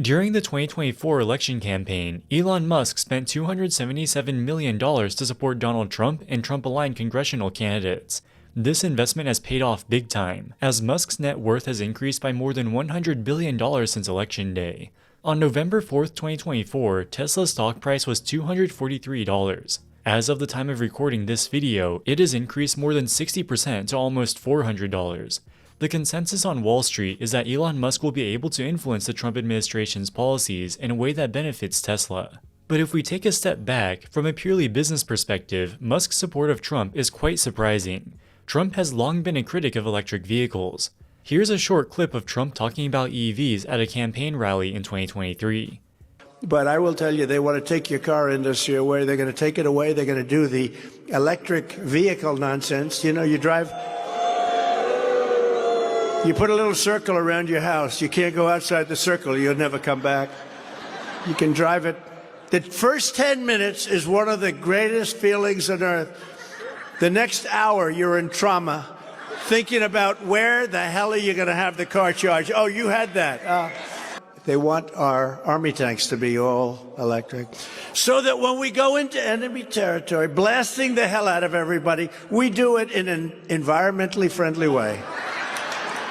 During the 2024 election campaign, Elon Musk spent $277 million to support Donald Trump and Trump-aligned congressional candidates. This investment has paid off big time, as Musk's net worth has increased by more than $100 billion since Election Day. On November 4, 2024, Tesla's stock price was $243. As of the time of recording this video, it has increased more than 60% to almost $400. The consensus on Wall Street is that Elon Musk will be able to influence the Trump administration's policies in a way that benefits Tesla. But if we take a step back, from a purely business perspective, Musk's support of Trump is quite surprising. Trump has long been a critic of electric vehicles. Here's a short clip of Trump talking about EVs at a campaign rally in 2023. But I will tell you, they want to take your car industry away. They're going to take it away. They're going to do the electric vehicle nonsense. You know, you put a little circle around your house. You can't go outside the circle. You'll never come back. You can drive it. The first 10 minutes is one of the greatest feelings on earth. The next hour, you're in trauma, thinking about where the hell are you going to have the car charged. Oh, you had that. They want our army tanks to be all electric, so that when we go into enemy territory, blasting the hell out of everybody, we do it in an environmentally friendly way.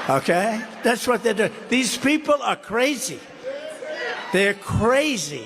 Okay? That's what they're doing. These people are crazy. They're crazy.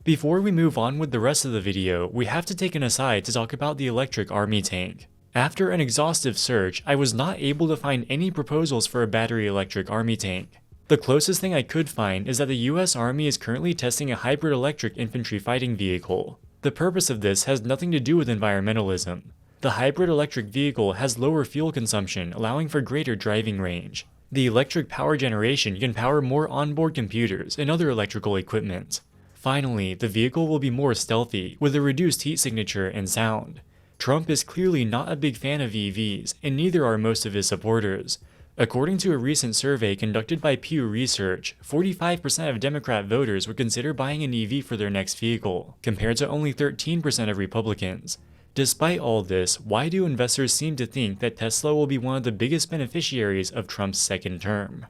Before we move on with the rest of the video, we have to take an aside to talk about the electric army tank. After an exhaustive search, I was not able to find any proposals for a battery electric army tank. The closest thing I could find is that the US Army is currently testing a hybrid electric infantry fighting vehicle. The purpose of this has nothing to do with environmentalism. The hybrid electric vehicle has lower fuel consumption, allowing for greater driving range. The electric power generation can power more onboard computers and other electrical equipment. Finally, the vehicle will be more stealthy, with a reduced heat signature and sound. Trump is clearly not a big fan of EVs, and neither are most of his supporters. According to a recent survey conducted by Pew Research, 45% of Democrat voters would consider buying an EV for their next vehicle, compared to only 13% of Republicans. Despite all this, why do investors seem to think that Tesla will be one of the biggest beneficiaries of Trump's second term?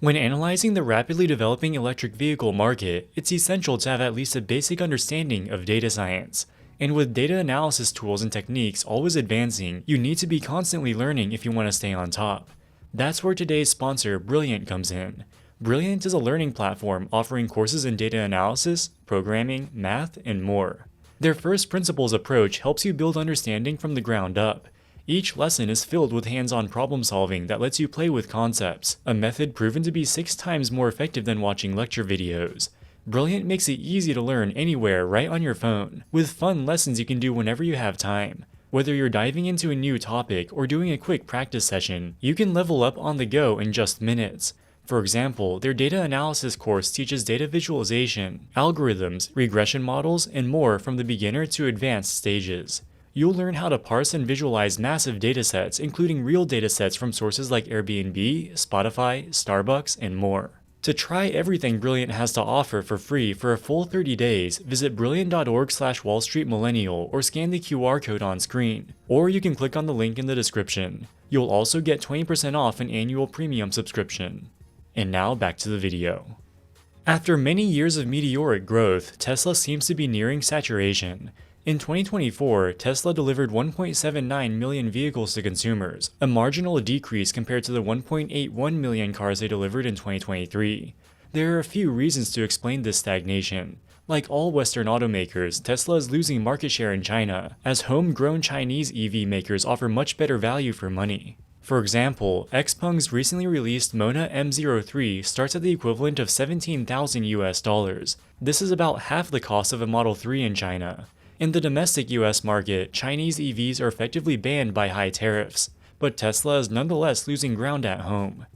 When analyzing the rapidly developing electric vehicle market, it's essential to have at least a basic understanding of data science. And with data analysis tools and techniques always advancing, you need to be constantly learning if you want to stay on top. That's where today's sponsor, Brilliant, comes in. Brilliant is a learning platform offering courses in data analysis, programming, math, and more. Their first principles approach helps you build understanding from the ground up. Each lesson is filled with hands-on problem solving that lets you play with concepts, a method proven to be 6 times more effective than watching lecture videos. Brilliant makes it easy to learn anywhere right on your phone, with fun lessons you can do whenever you have time. Whether you're diving into a new topic or doing a quick practice session, you can level up on the go in just minutes. For example, their data analysis course teaches data visualization, algorithms, regression models, and more from the beginner to advanced stages. You'll learn how to parse and visualize massive datasets, including real datasets from sources like Airbnb, Spotify, Starbucks, and more. To try everything Brilliant has to offer for free for a full 30 days, visit brilliant.org/wallstreetmillennial or scan the QR code on screen, or you can click on the link in the description. You'll also get 20% off an annual premium subscription. And now back to the video. After many years of meteoric growth, Tesla seems to be nearing saturation. In 2024, Tesla delivered 1.79 million vehicles to consumers, a marginal decrease compared to the 1.81 million cars they delivered in 2023. There are a few reasons to explain this stagnation. Like all Western automakers, Tesla is losing market share in China, as homegrown Chinese EV makers offer much better value for money. For example, XPeng's recently released Mona M03 starts at the equivalent of $17,000 US. This is about half the cost of a Model 3 in China. In the domestic US market, Chinese EVs are effectively banned by high tariffs, but Tesla is nonetheless losing ground at home.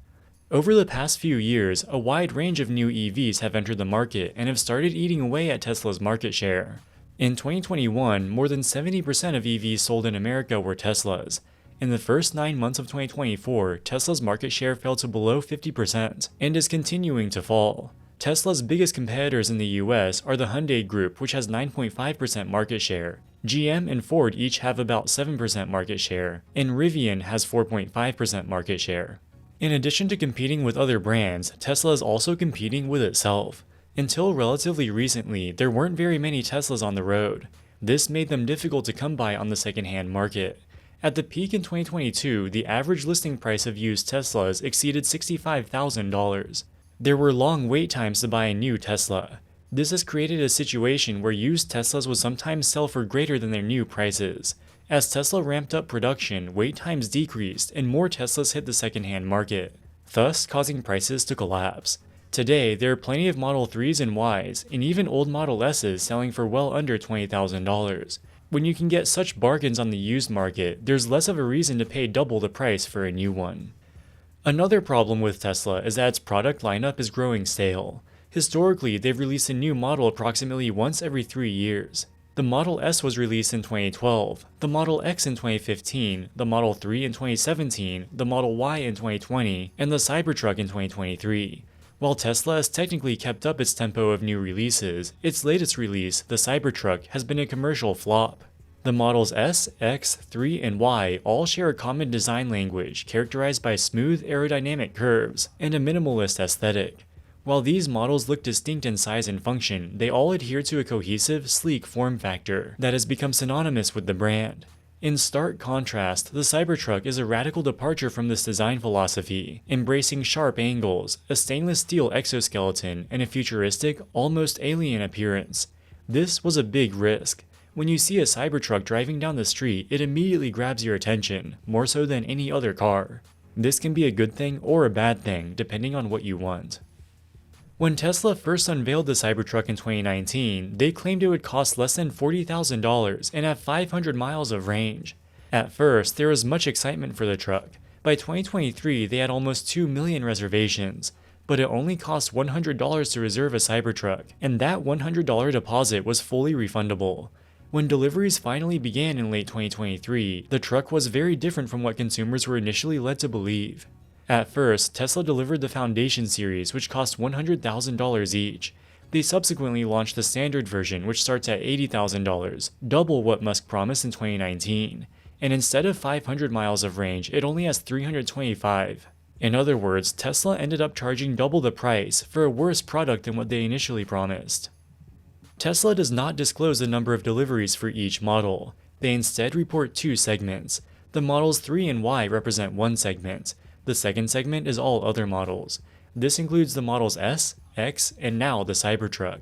Over the past few years, a wide range of new EVs have entered the market and have started eating away at Tesla's market share. In 2021, more than 70% of EVs sold in America were Teslas. In the first 9 months of 2024, Tesla's market share fell to below 50% and is continuing to fall. Tesla's biggest competitors in the US are the Hyundai Group, which has 9.5% market share. GM and Ford each have about 7% market share, and Rivian has 4.5% market share. In addition to competing with other brands, Tesla is also competing with itself. Until relatively recently, there weren't very many Teslas on the road. This made them difficult to come by on the secondhand market. At the peak in 2022, the average listing price of used Teslas exceeded $65,000. There were long wait times to buy a new Tesla. This has created a situation where used Teslas would sometimes sell for greater than their new prices. As Tesla ramped up production, wait times decreased and more Teslas hit the secondhand market, thus causing prices to collapse. Today, there are plenty of Model 3s and Ys, and even old Model S's selling for well under $20,000. When you can get such bargains on the used market, there's less of a reason to pay double the price for a new one. Another problem with Tesla is that its product lineup is growing stale. Historically, they've released a new model approximately once every 3 years. The Model S was released in 2012, the Model X in 2015, the Model 3 in 2017, the Model Y in 2020, and the Cybertruck in 2023. While Tesla has technically kept up its tempo of new releases, its latest release, the Cybertruck, has been a commercial flop. The models S, X, 3, and Y all share a common design language characterized by smooth aerodynamic curves and a minimalist aesthetic. While these models look distinct in size and function, they all adhere to a cohesive, sleek form factor that has become synonymous with the brand. In stark contrast, the Cybertruck is a radical departure from this design philosophy, embracing sharp angles, a stainless steel exoskeleton, and a futuristic, almost alien appearance. This was a big risk. When you see a Cybertruck driving down the street, it immediately grabs your attention, more so than any other car. This can be a good thing or a bad thing, depending on what you want. When Tesla first unveiled the Cybertruck in 2019, they claimed it would cost less than $40,000 and have 500 miles of range. At first, there was much excitement for the truck. By 2023, they had almost 2 million reservations, but it only cost $100 to reserve a Cybertruck, and that $100 deposit was fully refundable. When deliveries finally began in late 2023, the truck was very different from what consumers were initially led to believe. At first, Tesla delivered the Foundation series, which cost $100,000 each. They subsequently launched the standard version, which starts at $80,000, double what Musk promised in 2019. And instead of 500 miles of range, it only has 325. In other words, Tesla ended up charging double the price for a worse product than what they initially promised. Tesla does not disclose the number of deliveries for each model. They instead report 2 segments. The models 3 and Y represent one segment. The second segment is all other models. This includes the models S, X, and now the Cybertruck.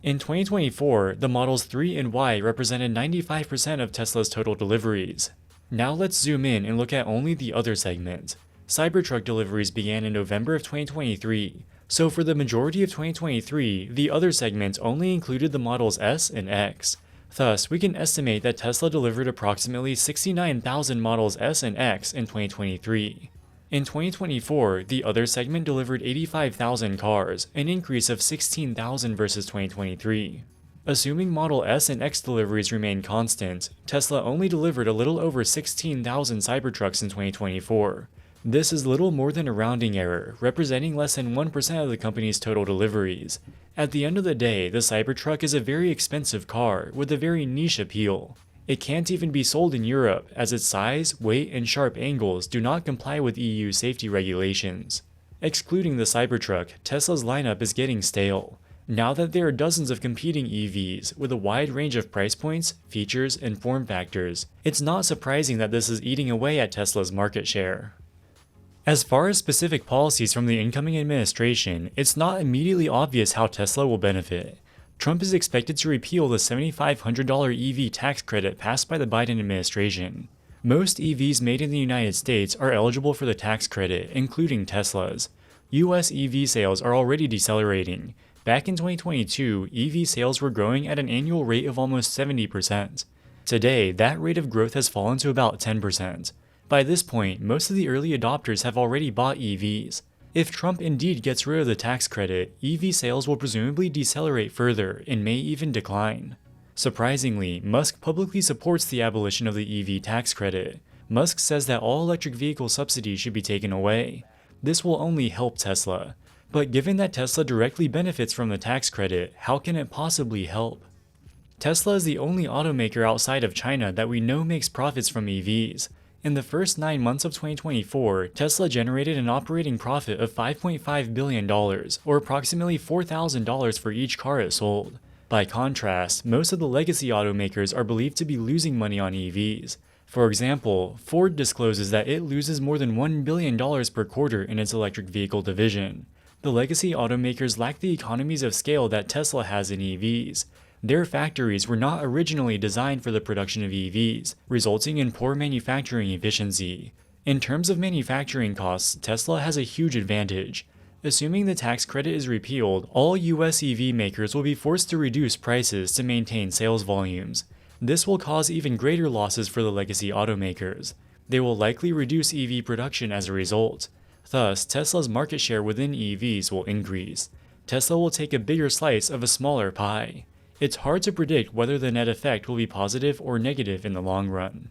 In 2024, the models 3 and Y represented 95% of Tesla's total deliveries. Now let's zoom in and look at only the other segment. Cybertruck deliveries began in November of 2023, so for the majority of 2023, the other segment only included the models S and X. Thus, we can estimate that Tesla delivered approximately 69,000 models S and X in 2023. In 2024, the other segment delivered 85,000 cars, an increase of 16,000 versus 2023. Assuming Model S and X deliveries remain constant, Tesla only delivered a little over 16,000 Cybertrucks in 2024. This is little more than a rounding error, representing less than 1% of the company's total deliveries. At the end of the day, the Cybertruck is a very expensive car with a very niche appeal. It can't even be sold in Europe, as its size, weight, and sharp angles do not comply with EU safety regulations. Excluding the Cybertruck, Tesla's lineup is getting stale. Now that there are dozens of competing EVs with a wide range of price points, features, and form factors, it's not surprising that this is eating away at Tesla's market share. As far as specific policies from the incoming administration, it's not immediately obvious how Tesla will benefit. Trump is expected to repeal the $7,500 EV tax credit passed by the Biden administration. Most EVs made in the United States are eligible for the tax credit, including Tesla's. US EV sales are already decelerating. Back in 2022, EV sales were growing at an annual rate of almost 70%. Today, that rate of growth has fallen to about 10%. By this point, most of the early adopters have already bought EVs. If Trump indeed gets rid of the tax credit, EV sales will presumably decelerate further and may even decline. Surprisingly, Musk publicly supports the abolition of the EV tax credit. Musk says that all electric vehicle subsidies should be taken away. This will only help Tesla. But given that Tesla directly benefits from the tax credit, how can it possibly help? Tesla is the only automaker outside of China that we know makes profits from EVs. In the first 9 months of 2024, Tesla generated an operating profit of $5.5 billion, or approximately $4,000 for each car it sold. By contrast, most of the legacy automakers are believed to be losing money on EVs. For example, Ford discloses that it loses more than $1 billion per quarter in its electric vehicle division. The legacy automakers lack the economies of scale that Tesla has in EVs. Their factories were not originally designed for the production of EVs, resulting in poor manufacturing efficiency. In terms of manufacturing costs, Tesla has a huge advantage. Assuming the tax credit is repealed, all US EV makers will be forced to reduce prices to maintain sales volumes. This will cause even greater losses for the legacy automakers. They will likely reduce EV production as a result. Thus, Tesla's market share within EVs will increase. Tesla will take a bigger slice of a smaller pie. It's hard to predict whether the net effect will be positive or negative in the long run.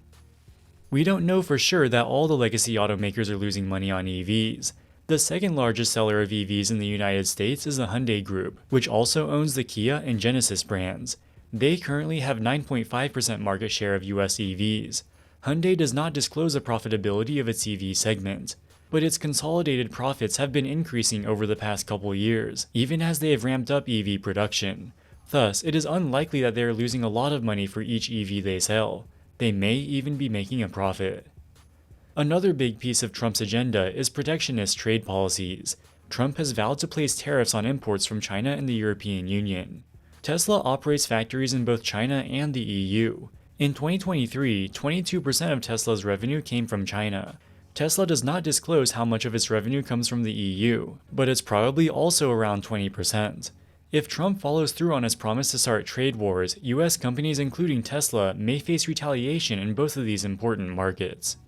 We don't know for sure that all the legacy automakers are losing money on EVs. The second largest seller of EVs in the United States is the Hyundai Group, which also owns the Kia and Genesis brands. They currently have 9.5% market share of US EVs. Hyundai does not disclose the profitability of its EV segment, but its consolidated profits have been increasing over the past couple years, even as they have ramped up EV production. Thus, it is unlikely that they are losing a lot of money for each EV they sell. They may even be making a profit. Another big piece of Trump's agenda is protectionist trade policies. Trump has vowed to place tariffs on imports from China and the European Union. Tesla operates factories in both China and the EU. In 2023, 22% of Tesla's revenue came from China. Tesla does not disclose how much of its revenue comes from the EU, but it's probably also around 20%. If Trump follows through on his promise to start trade wars, US companies including Tesla may face retaliation in both of these important markets.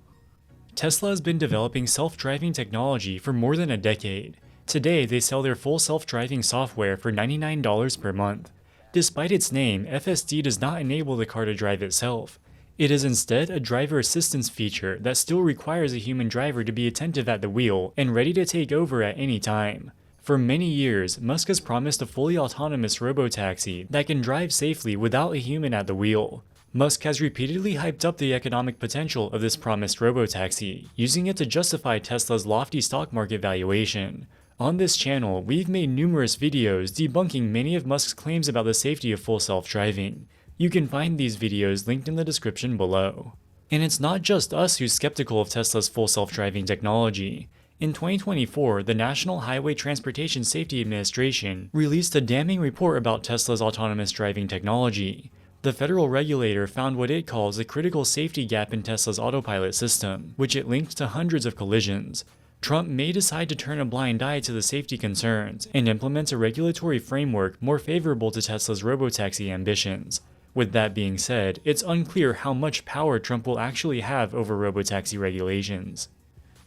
Tesla has been developing self-driving technology for more than a decade. Today, they sell their full self-driving software for $99 per month. Despite its name, FSD does not enable the car to drive itself. It is instead a driver assistance feature that still requires a human driver to be attentive at the wheel and ready to take over at any time. For many years, Musk has promised a fully autonomous robotaxi that can drive safely without a human at the wheel. Musk has repeatedly hyped up the economic potential of this promised robotaxi, using it to justify Tesla's lofty stock market valuation. On this channel, we've made numerous videos debunking many of Musk's claims about the safety of full self-driving. You can find these videos linked in the description below. And it's not just us who's skeptical of Tesla's full self-driving technology. In 2024, the National Highway Transportation Safety Administration released a damning report about Tesla's autonomous driving technology. The federal regulator found what it calls a critical safety gap in Tesla's autopilot system, which it linked to hundreds of collisions. Trump may decide to turn a blind eye to the safety concerns and implement a regulatory framework more favorable to Tesla's robotaxi ambitions. With that being said, it's unclear how much power Trump will actually have over robotaxi regulations.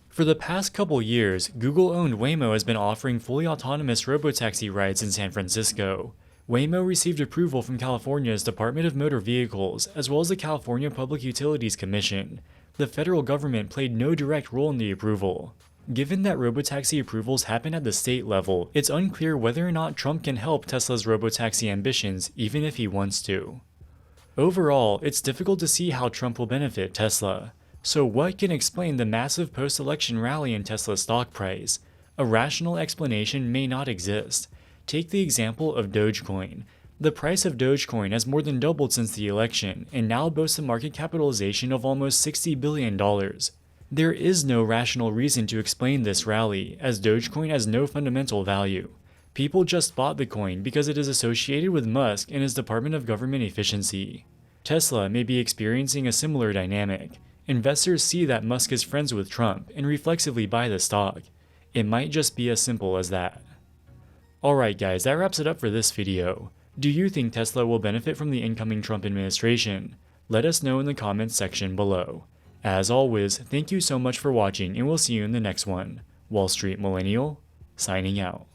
For the past couple years, Google-owned Waymo has been offering fully autonomous robotaxi rides in San Francisco. Waymo received approval from California's Department of Motor Vehicles, as well as the California Public Utilities Commission. The federal government played no direct role in the approval. Given that robotaxi approvals happen at the state level, it's unclear whether or not Trump can help Tesla's robotaxi ambitions, even if he wants to. Overall, it's difficult to see how Trump will benefit Tesla. So what can explain the massive post-election rally in Tesla's stock price? A rational explanation may not exist. Take the example of Dogecoin. The price of Dogecoin has more than doubled since the election, and now boasts a market capitalization of almost $60 billion. There is no rational reason to explain this rally, as Dogecoin has no fundamental value. People just bought the coin because it is associated with Musk and his Department of Government Efficiency. Tesla may be experiencing a similar dynamic. Investors see that Musk is friends with Trump and reflexively buy the stock. It might just be as simple as that. Alright guys, that wraps it up for this video. Do you think Tesla will benefit from the incoming Trump administration? Let us know in the comments section below. As always, thank you so much for watching and we'll see you in the next one. Wall Street Millennial, signing out.